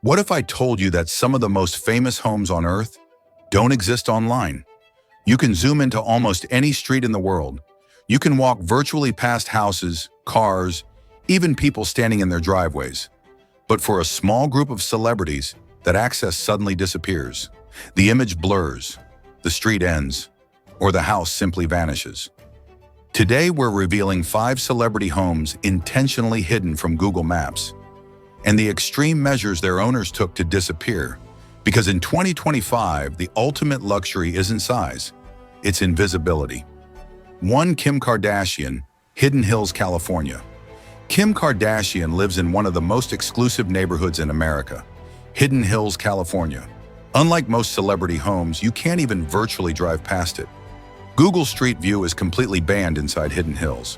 What if I told you that some of the most famous homes on Earth don't exist online? You can zoom into almost any street in the world. You can walk virtually past houses, cars, even people standing in their driveways. But for a small group of celebrities, that access suddenly disappears. The image blurs, the street ends, or the house simply vanishes. Today, we're revealing 5 celebrity homes intentionally hidden from Google Maps, and the extreme measures their owners took to disappear. Because in 2025, the ultimate luxury isn't size, it's invisibility. 1. Kim Kardashian, Hidden Hills, California. Kim Kardashian lives in one of the most exclusive neighborhoods in America, Hidden Hills, California. Unlike most celebrity homes, you can't even virtually drive past it. Google Street View is completely banned inside Hidden Hills.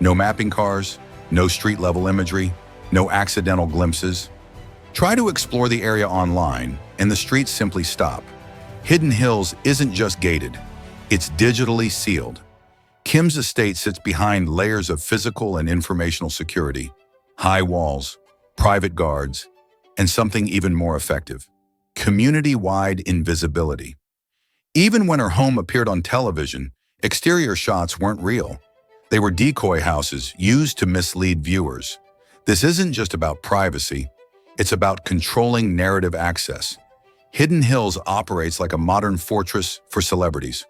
No mapping cars, no street-level imagery, no accidental glimpses. Try to explore the area online, and the streets simply stop. Hidden Hills isn't just gated, it's digitally sealed. Kim's estate sits behind layers of physical and informational security, high walls, private guards, and something even more effective: community-wide invisibility. Even when her home appeared on television, exterior shots weren't real. They were decoy houses used to mislead viewers. This isn't just about privacy, it's about controlling narrative access. Hidden Hills operates like a modern fortress for celebrities.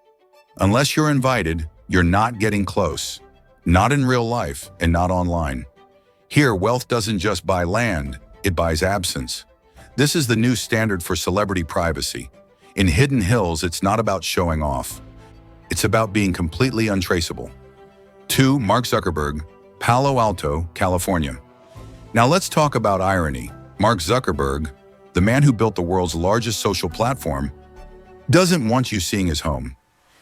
Unless you're invited, you're not getting close. Not in real life and not online. Here, wealth doesn't just buy land, it buys absence. This is the new standard for celebrity privacy. In Hidden Hills, it's not about showing off. It's about being completely untraceable. 2. Mark Zuckerberg, Palo Alto, California. Now let's talk about irony. Mark Zuckerberg, the man who built the world's largest social platform, doesn't want you seeing his home.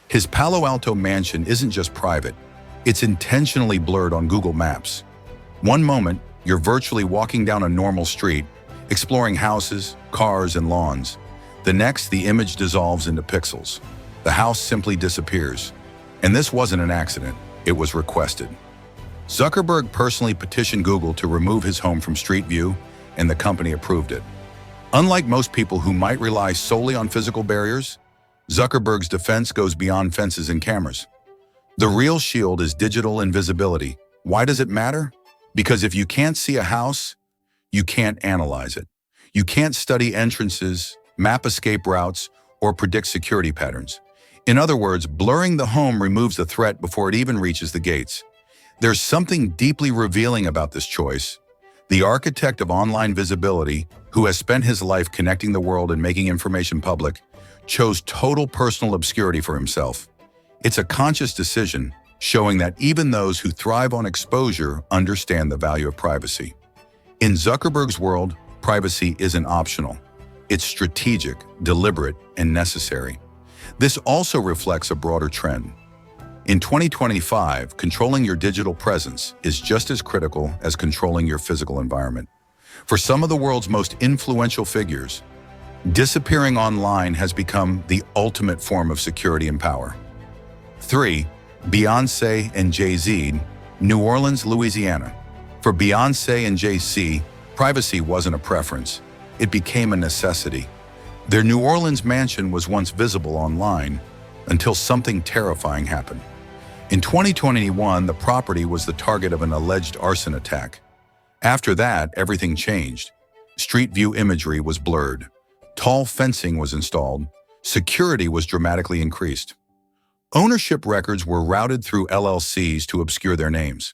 His Palo Alto mansion isn't just private, it's intentionally blurred on Google Maps. One moment, you're virtually walking down a normal street, exploring houses, cars, and lawns. The next, the image dissolves into pixels. The house simply disappears. And this wasn't an accident, it was requested. Zuckerberg personally petitioned Google to remove his home from Street View, and the company approved it. Unlike most people who might rely solely on physical barriers, Zuckerberg's defense goes beyond fences and cameras. The real shield is digital invisibility. Why does it matter? Because if you can't see a house, you can't analyze it. You can't study entrances, map escape routes, or predict security patterns. In other words, blurring the home removes the threat before it even reaches the gates. There's something deeply revealing about this choice. The architect of online visibility, who has spent his life connecting the world and making information public, chose total personal obscurity for himself. It's a conscious decision, showing that even those who thrive on exposure understand the value of privacy. In Zuckerberg's world, privacy isn't optional. It's strategic, deliberate, and necessary. This also reflects a broader trend. In 2025, controlling your digital presence is just as critical as controlling your physical environment. For some of the world's most influential figures, disappearing online has become the ultimate form of security and power. 3. Beyoncé and Jay-Z, New Orleans, Louisiana. For Beyoncé and Jay-Z, privacy wasn't a preference. It became a necessity. Their New Orleans mansion was once visible online until something terrifying happened. In 2021, the property was the target of an alleged arson attack. After that, everything changed. Street view imagery was blurred. Tall fencing was installed. Security was dramatically increased. Ownership records were routed through LLCs to obscure their names.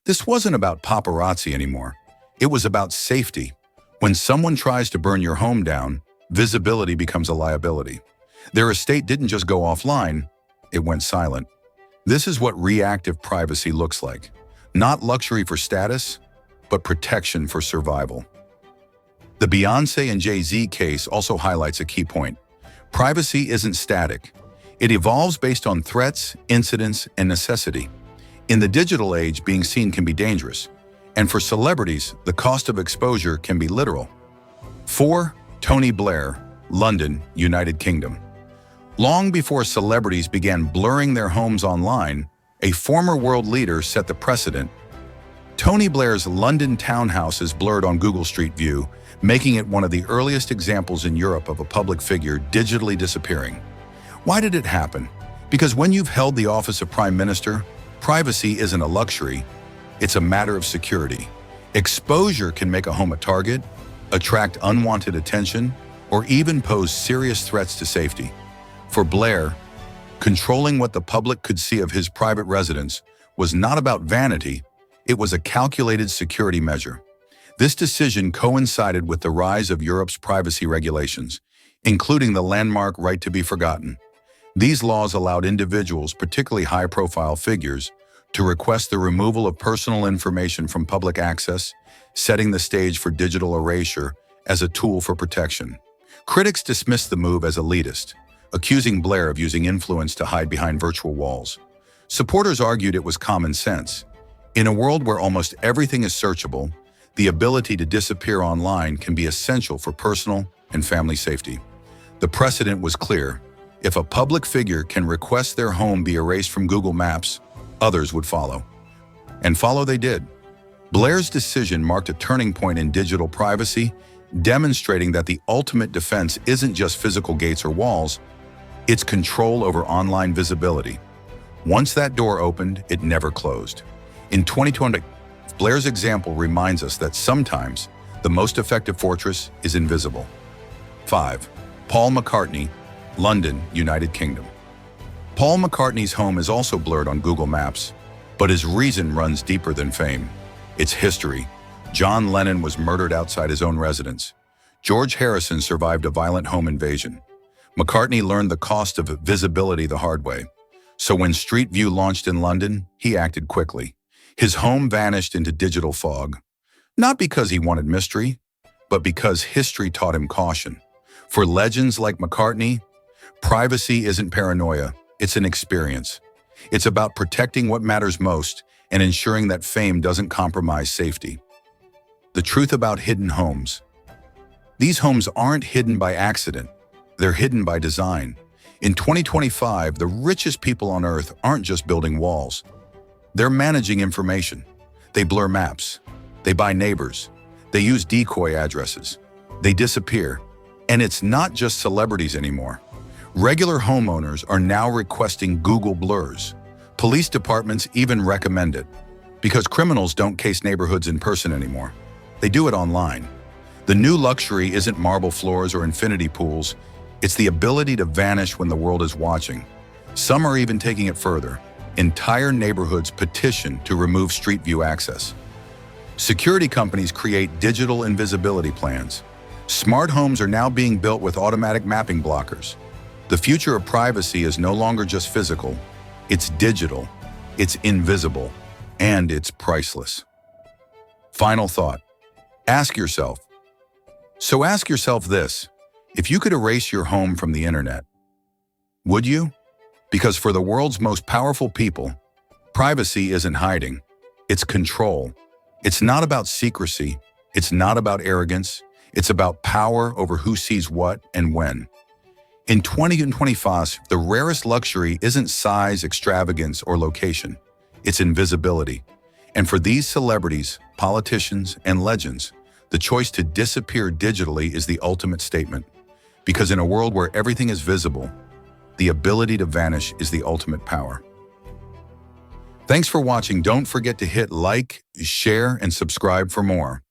This wasn't about paparazzi anymore. It was about safety. When someone tries to burn your home down, visibility becomes a liability. Their estate didn't just go offline, it went silent. This is what reactive privacy looks like. Not luxury for status, but protection for survival. The Beyoncé and Jay-Z case also highlights a key point. Privacy isn't static. It evolves based on threats, incidents, and necessity. In the digital age, being seen can be dangerous. And for celebrities, the cost of exposure can be literal. 4. Tony Blair, London, United Kingdom. Long before celebrities began blurring their homes online, a former world leader set the precedent. Tony Blair's London townhouse is blurred on Google Street View, making it one of the earliest examples in Europe of a public figure digitally disappearing. Why did it happen? Because when you've held the office of Prime Minister, privacy isn't a luxury, it's a matter of security. Exposure can make a home a target, attract unwanted attention, or even pose serious threats to safety. For Blair, controlling what the public could see of his private residence was not about vanity, it was a calculated security measure. This decision coincided with the rise of Europe's privacy regulations, including the landmark right to be forgotten. These laws allowed individuals, particularly high-profile figures, to request the removal of personal information from public access, setting the stage for digital erasure as a tool for protection. Critics dismissed the move as elitist, accusing Blair of using influence to hide behind virtual walls. Supporters argued it was common sense. In a world where almost everything is searchable, the ability to disappear online can be essential for personal and family safety. The precedent was clear. If a public figure can request their home be erased from Google Maps, others would follow. And follow they did. Blair's decision marked a turning point in digital privacy, demonstrating that the ultimate defense isn't just physical gates or walls, it's control over online visibility. Once that door opened, it never closed. In 2020, Blair's example reminds us that sometimes the most effective fortress is invisible. 5. Paul McCartney, London, United Kingdom. Paul McCartney's home is also blurred on Google Maps, but his reason runs deeper than fame. It's history. John Lennon was murdered outside his own residence. George Harrison survived a violent home invasion. McCartney learned the cost of visibility the hard way. So when Street View launched in London, he acted quickly. His home vanished into digital fog, not because he wanted mystery, but because history taught him caution. For legends like McCartney, privacy isn't paranoia, it's an experience. It's about protecting what matters most and ensuring that fame doesn't compromise safety. The truth about hidden homes. These homes aren't hidden by accident, they're hidden by design. In 2025, the richest people on Earth aren't just building walls. They're managing information. They blur maps. They buy neighbors. They use decoy addresses. They disappear. And it's not just celebrities anymore. Regular homeowners are now requesting Google blurs. Police departments even recommend it, because criminals don't case neighborhoods in person anymore. They do it online. The new luxury isn't marble floors or infinity pools. It's the ability to vanish when the world is watching. Some are even taking it further. Entire neighborhoods petition to remove Street View access. Security companies create digital invisibility plans. Smart homes are now being built with automatic mapping blockers. The future of privacy is no longer just physical. It's digital, it's invisible, and it's priceless. Final thought. Ask yourself this. If you could erase your home from the internet, would you? Because for the world's most powerful people, privacy isn't hiding, it's control. It's not about secrecy, it's not about arrogance, it's about power over who sees what and when. In 2025, the rarest luxury isn't size, extravagance, or location, it's invisibility. And for these celebrities, politicians, and legends, the choice to disappear digitally is the ultimate statement. Because in a world where everything is visible, the ability to vanish is the ultimate power. Thanks for watching. Don't forget to hit like, share, and subscribe for more.